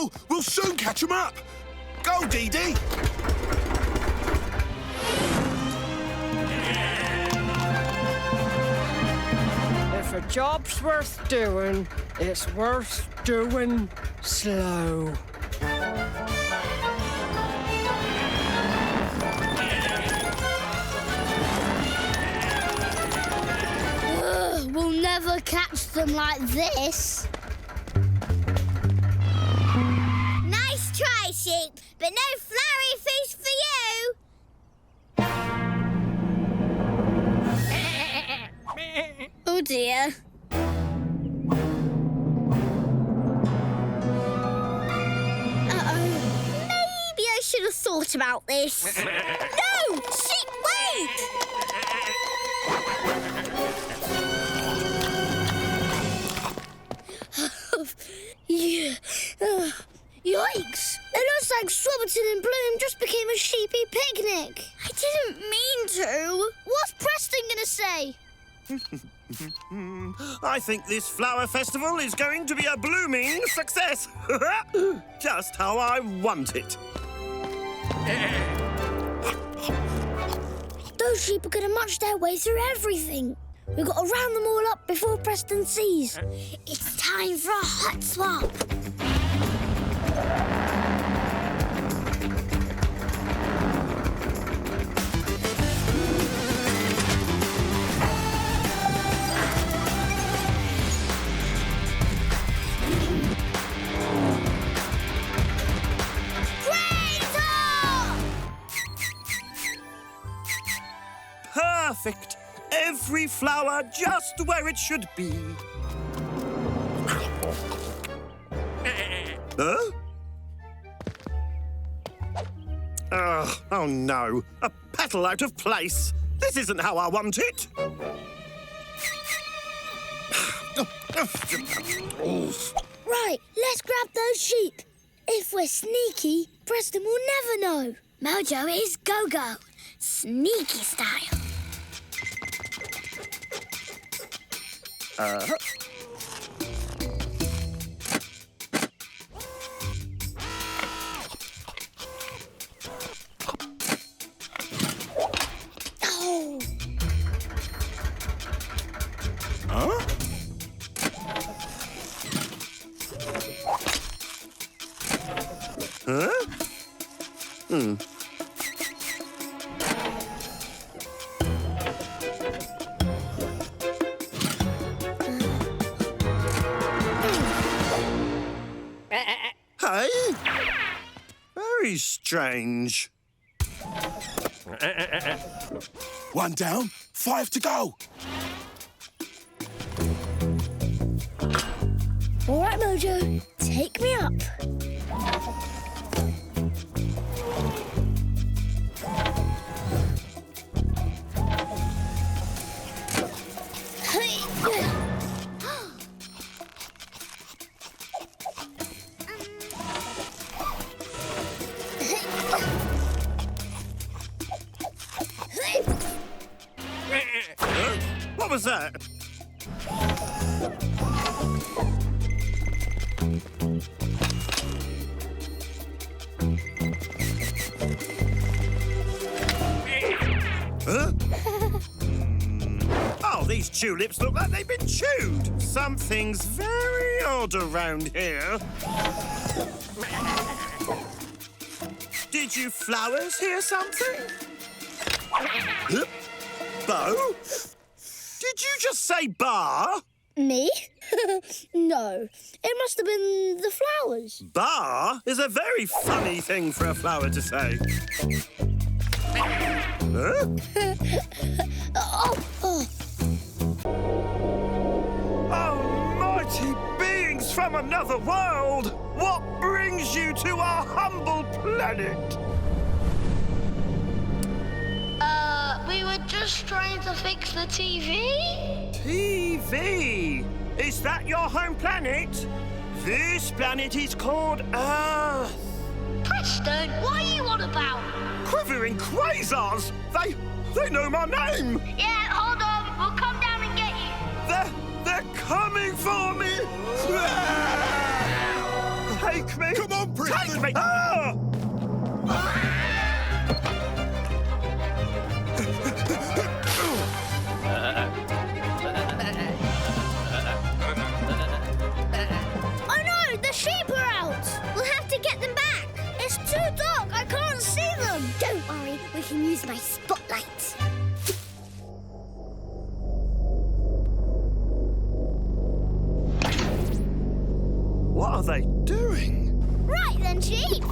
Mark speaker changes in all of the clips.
Speaker 1: Bo. We'll soon catch them up. Go, Dee Dee.
Speaker 2: If a job's worth doing, it's worth doing slow.
Speaker 3: We'll never catch them like this. Nice try, sheep, but no flowery fish for you. Oh dear. Maybe I should have thought about this. No! Sheep, wait! Yeah. Yikes! It looks like Swoppiton in Bloom just became a sheepy picnic. I didn't mean to. What's Preston gonna say?
Speaker 4: I think this flower festival is going to be a blooming success. Just how I want it.
Speaker 3: Those sheep are gonna munch their way through everything. We've got to round them all up before Preston sees. It's time for a hot swap.
Speaker 4: Perfect. Every flower just where it should be. Huh? Oh, no. A petal out of place. This isn't how I want it.
Speaker 3: Right, let's grab those sheep. If we're sneaky, Preston will never know. Mojo is go-go. Sneaky style. Oh.
Speaker 4: Huh? Huh? Hey? Very strange.
Speaker 1: One down, 5 to go.
Speaker 3: All right, Mojo, take me up.
Speaker 4: What was that? Huh? Oh, these tulips look like they've been chewed. Something's very odd around here. Did you flowers hear something? Huh? Bo? Did you just say bar?
Speaker 3: Me? No, it must have been the flowers.
Speaker 4: Bar is a very funny thing for a flower to say. Huh? Almighty beings from another world! What brings you to our humble planet?
Speaker 3: We were just trying to fix the TV.
Speaker 4: TV? Is that your home planet? This planet is called Earth.
Speaker 3: Preston, what are you on about?
Speaker 4: Quivering quasars! They know my name!
Speaker 3: Yeah, hold on. We'll come down and get you.
Speaker 4: They're coming for me! Take me!
Speaker 1: Come on, Preston!
Speaker 4: Take me! Ah!
Speaker 3: Oh no, the sheep are out! We'll have to get them back. It's too dark, I can't see them. Don't worry, we can use my spotlight.
Speaker 4: What are they doing?
Speaker 3: Right then, sheep.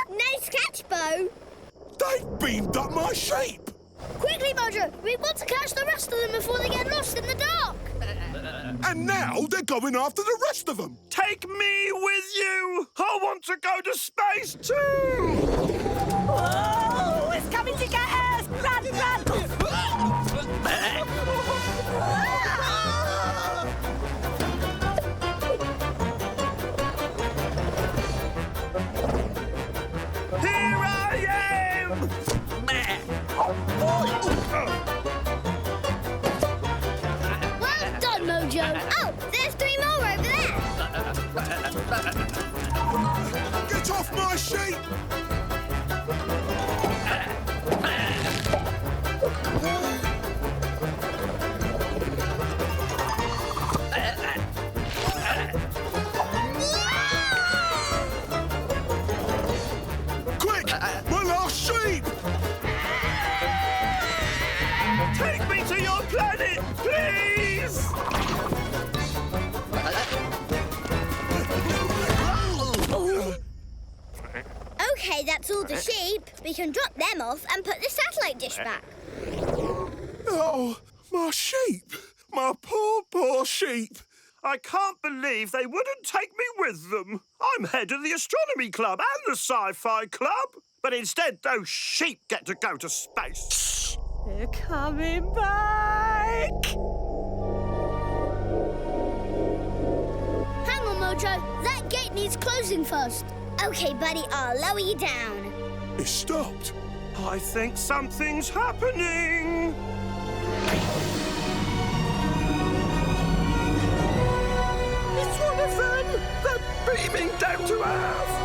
Speaker 3: Nice catch, Bo.
Speaker 1: They've beamed up my sheep!
Speaker 3: Quickly, Mojo, we want to catch the rest of them before they get lost in the dark.
Speaker 1: And now they're going after the rest of them!
Speaker 4: Take me with you! I want to go to space too!
Speaker 2: Oh, it's coming to get us! Run, run!
Speaker 4: Here I am!
Speaker 3: Well done, Mojo. Oh, there's 3 more over there.
Speaker 1: Get off my sheep! Quick! My last sheep!
Speaker 4: Take me to your planet, please!
Speaker 3: Okay, that's all the sheep. We can drop them off and put the satellite dish back.
Speaker 1: Oh, my sheep! My poor, poor sheep!
Speaker 4: I can't believe they wouldn't take me with them. I'm head of the astronomy club and the sci-fi club. But instead, those sheep get to go to space.
Speaker 2: They're coming back!
Speaker 3: Hang on, Mojo. That gate needs closing first. Okay, buddy, I'll lower you down.
Speaker 1: It stopped.
Speaker 4: I think something's happening. It's one of them! They're beaming down to Earth!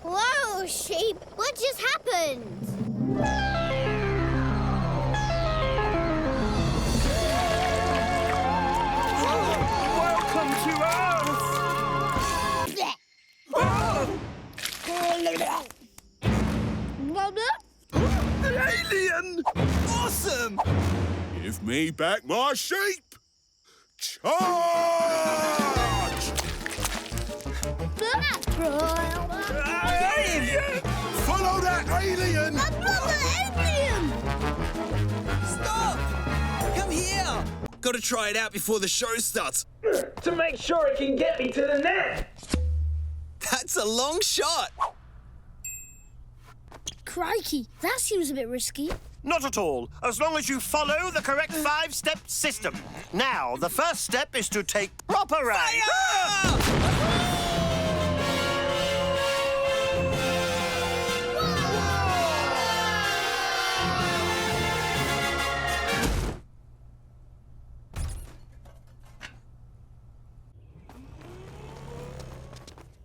Speaker 3: Whoa, sheep! What just happened?
Speaker 4: Welcome to Earth! An alien! Awesome!
Speaker 1: Give me back my sheep! Charge!
Speaker 4: Alien!
Speaker 1: Follow that alien!
Speaker 3: Another alien!
Speaker 5: Stop! Come here! Gotta try it out before the show starts.
Speaker 6: To make sure it can get me to the net.
Speaker 5: That's a long shot.
Speaker 3: Crikey, that seems a bit risky.
Speaker 4: Not at all, as long as you follow the correct 5-step system. Now, the first step is to take proper aim.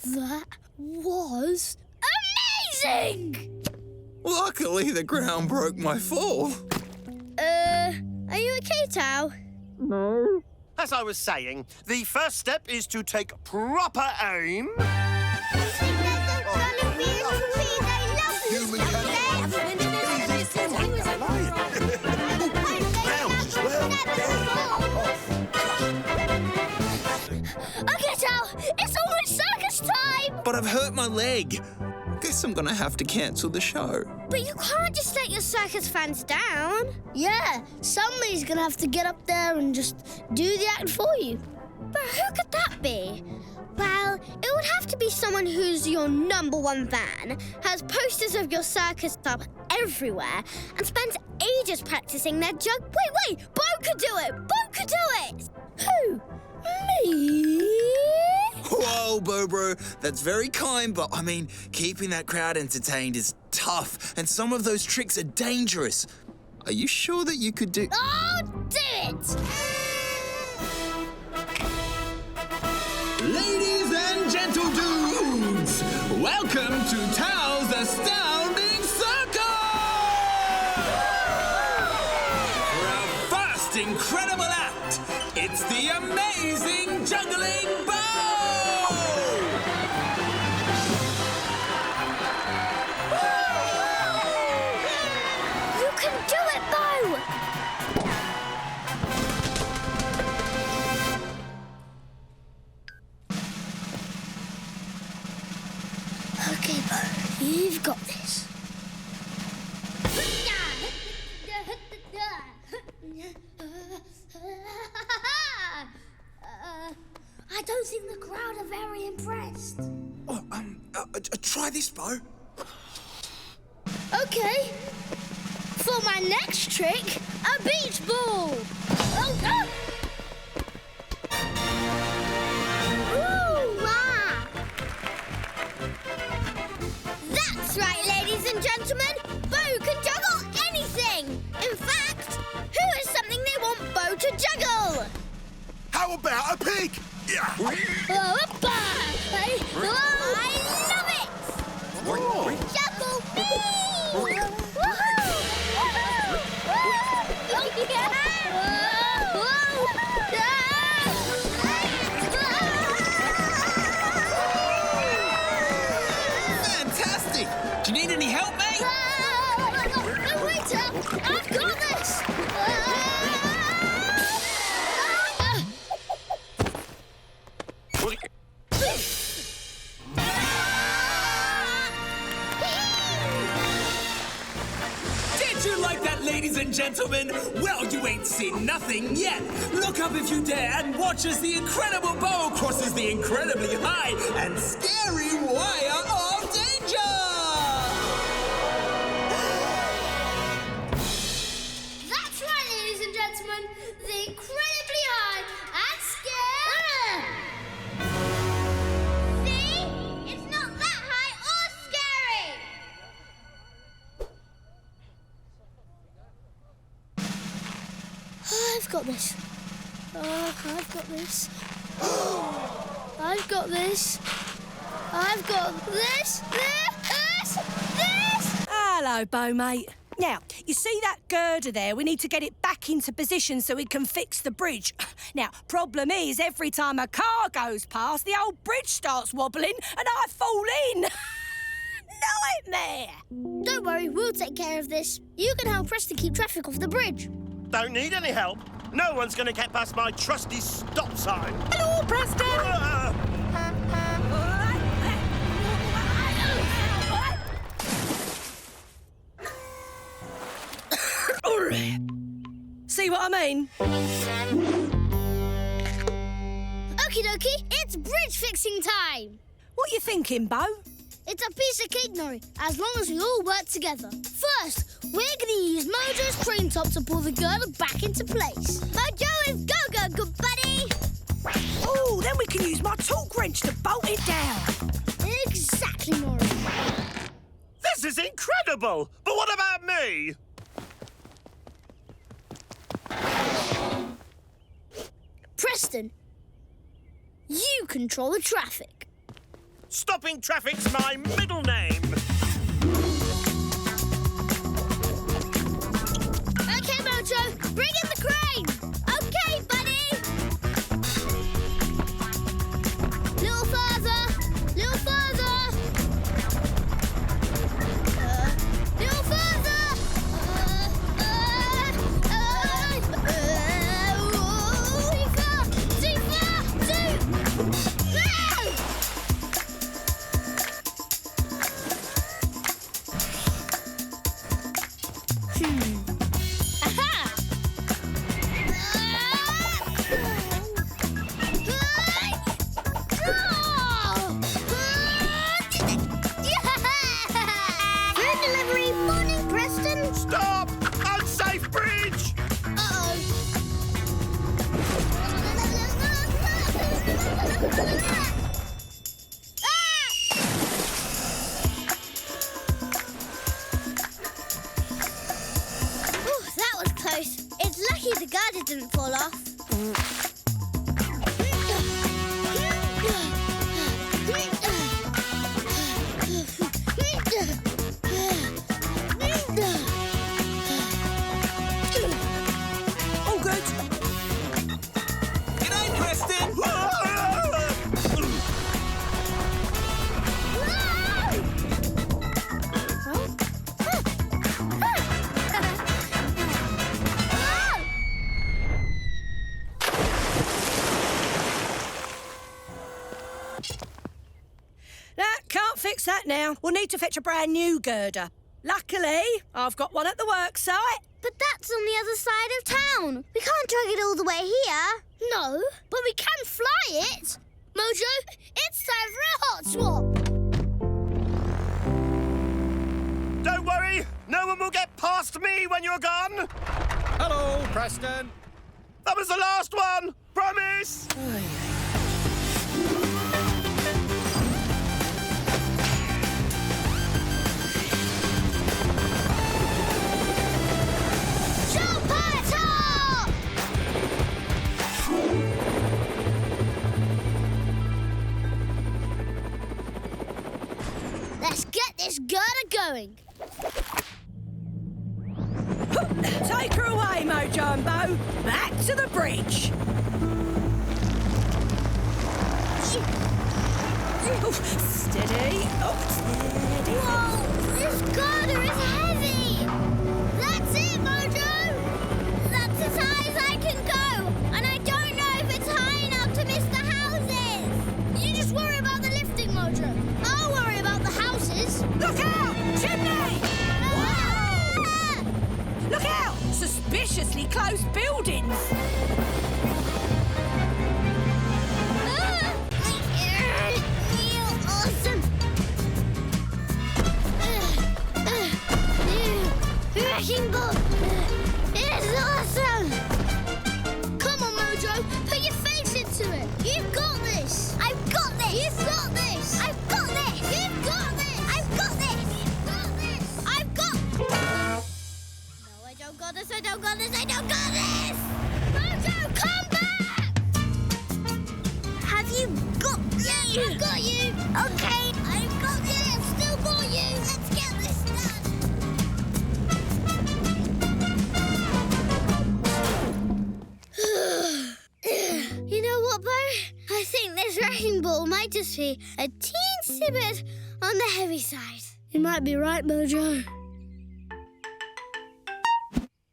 Speaker 3: That was amazing!
Speaker 5: Luckily, the ground broke my fall.
Speaker 3: Are you okay, Tao?
Speaker 4: As I was saying, the first step is to take proper aim.
Speaker 3: Okay, Tao, it's almost circus time!
Speaker 5: But I've hurt my leg. Guess I'm gonna have to cancel the show.
Speaker 3: But you can't just let your circus fans down. Yeah, somebody's gonna have to get up there and just do the act for you. But who could that be? Well, it would have to be someone who's your #1 fan, has posters of your circus club everywhere, and spends ages practicing their jug. Wait, Bo could do it! Bo could do it! Who? Me?
Speaker 5: Whoa, Bo-Bro, that's very kind, but I mean, keeping that crowd entertained is tough, and some of those tricks are dangerous. Are you sure that you could do...
Speaker 3: I'll do it!
Speaker 6: Ladies and gentle dudes, welcome to Tao's Astounding Circus! For our first incredible act, it's the amazing juggling Bo!
Speaker 3: You can do it, Bo! Okay, Bo, you've got this. I don't think the crowd are very impressed.
Speaker 5: Oh, try this, Bo.
Speaker 3: Okay. For my next trick, a beach ball. Oh, oh. Ooh, wow. That's right, ladies and gentlemen. Bo can juggle anything. In fact, who is something they want Bo to juggle?
Speaker 1: How about a pig? Yeah.
Speaker 3: Oh, I love it! Juggle me! Woohoo!
Speaker 5: Fantastic! Do you need any help, mate?
Speaker 3: No, waiter! I've got this!
Speaker 6: Did you like that, ladies and gentlemen? Well, you ain't seen nothing yet. Look up if you dare and watch as the incredible Bo crosses the incredibly high and scary wire of danger!
Speaker 3: That's right, ladies and gentlemen. The incredibly high and scary. See? It's not that high or scary. I've got this. I've got this. I've got this. I've got this. This.
Speaker 2: Hello, Bo, mate. Now, you see that girder there? We need to get it back into position so we can fix the bridge. Now, problem is, every time a car goes past, the old bridge starts wobbling and I fall in. Nightmare!
Speaker 3: Don't worry, we'll take care of this. You can help Preston keep traffic off the bridge.
Speaker 4: Don't need any help. No one's going to get past my trusty stop sign.
Speaker 2: Hello, Preston! See what I mean?
Speaker 3: Okie dokie, it's bridge fixing time.
Speaker 2: What you thinking, Bo?
Speaker 3: It's a piece of cake, Nori, as long as we all work together. First, we're going to use Mojo's crane top to pull the girder back into place. Mojo is go, good buddy.
Speaker 2: Oh, then we can use my torque wrench to bolt it down.
Speaker 3: Exactly, Nori.
Speaker 4: This is incredible! But what about me?
Speaker 3: Preston, you control the traffic.
Speaker 4: Stopping traffic's my middle name.
Speaker 3: OK, Mojo, bring in the crane. OK, buddy. Little further. Little further. Little further. Too far. the girder didn't fall off.
Speaker 2: All good.
Speaker 5: Good night, Preston.
Speaker 2: Can't fix that now. We'll need to fetch a brand new girder. Luckily, I've got one at the work site.
Speaker 3: But that's on the other side of town. We can't drag it all the way here. No, but we can fly it. Mojo, it's time for a hot swap.
Speaker 4: Don't worry, no one will get past me when you're gone.
Speaker 7: Hello, Preston.
Speaker 4: That was the last one. Promise.
Speaker 3: Let's get this girder going.
Speaker 2: Take her away, Mojo and Bo. Back to the bridge. Oh, steady. Oh, steady.
Speaker 3: Whoa, this girder is heavy. That's it, Mojo. That's as high as I can go. And I don't know if it's high enough to miss the houses. You just worry about the lifting, Mojo. I'll worry about the houses.
Speaker 2: Look out! Chimney!
Speaker 3: Ah!
Speaker 2: Look out! Suspiciously close buildings.
Speaker 3: Awesome. Wrecking ball. It's awesome. Come on, Mojo. Put your face into it. You've got this. I've got this. You've got this. I've got this. You've got this. I've got this. You've got this. I've got... No, I don't got this. I don't got this. I don't got this. Mojo, come back. Have you got me? Yeah, I've got you. Okay, I've got you. I've still got you. Let's get this done. You know what, Bo? I think this wrecking ball might just be a teensy bit on the heavy side. You might be right, Mojo.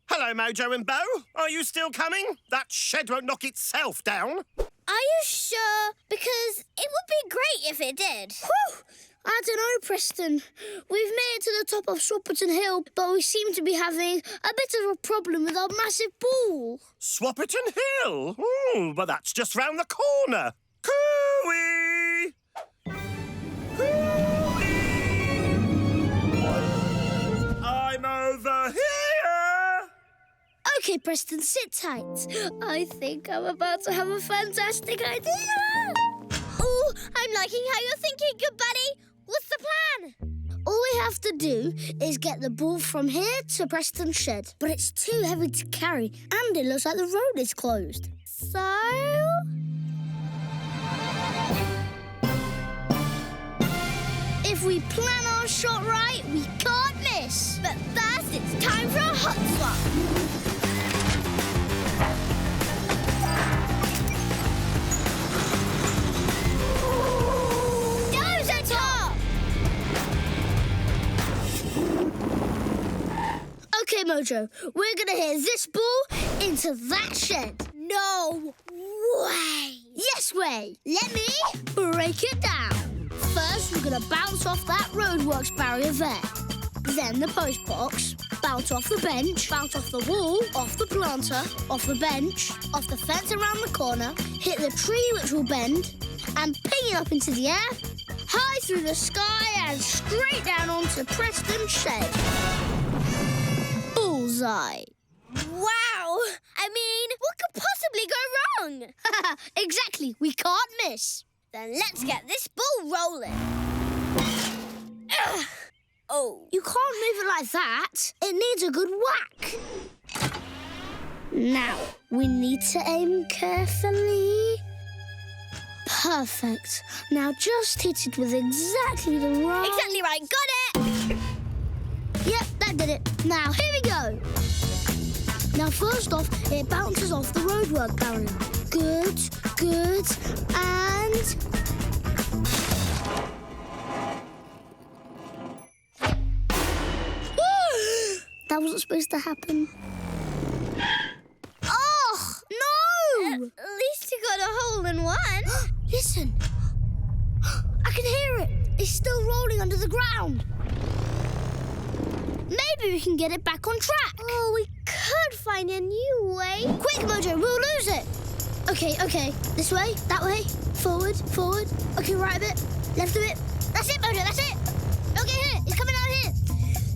Speaker 4: Hello, Mojo and Bo. Are you still coming? That shed won't knock itself down.
Speaker 3: Are you sure? Because it would be great if it did. Whew! I don't know, Preston. We've made it to the top of Swoppiton Hill, but we seem to be having a bit of a problem with our massive ball.
Speaker 4: Swoppiton Hill? Ooh, but that's just round the corner. Cooey! Cooey! I'm over here!
Speaker 3: OK, Preston, sit tight. I think I'm about to have a fantastic idea. Oh, I'm liking how you're thinking, good buddy. What's the plan? All we have to do is get the ball from here to Preston's shed. But it's too heavy to carry, and it looks like the road is closed. So... if we plan our shot right, we can't miss. But first, it's time for a hot swap. OK, Mojo, we're going to hit this ball into that shed. No way. Yes way. Let me break it down. First, we're going to bounce off that roadworks barrier there. Then the post box. Bounce off the bench. Bounce off the wall. Off the planter. Off the bench. Off the fence around the corner. Hit the tree, which will bend. And ping it up into the air. High through the sky and straight down onto Preston's shed. Bullseye. Wow! I mean, what could possibly go wrong? Exactly, we can't miss. Then let's get this ball rolling. Oh. You can't move it like that. It needs a good whack. Now, we need to aim carefully. Perfect. Now just hit it with exactly the right...
Speaker 8: Exactly right, got it!
Speaker 3: Yep, that did it. Now, here we go. Now, first off, it bounces off the roadwork barrier. Good, good, and... That wasn't supposed to happen.
Speaker 8: Oh, no! At least you got a hole in one.
Speaker 3: Listen. I can hear it. It's still rolling under the ground. Maybe we can get it back on track.
Speaker 8: Oh, we could find a new way.
Speaker 3: Quick, Mojo, we'll lose it. Okay. This way, that way, forward. Okay, right a bit, left a bit. That's it, Mojo, that's it. Okay, here, it's coming out here.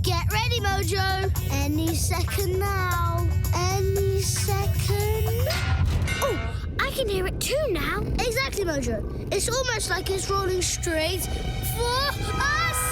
Speaker 3: Get ready, Mojo. Any second now. Any second. Oh, I can hear it too now. Exactly, Mojo. It's almost like it's rolling straight for us.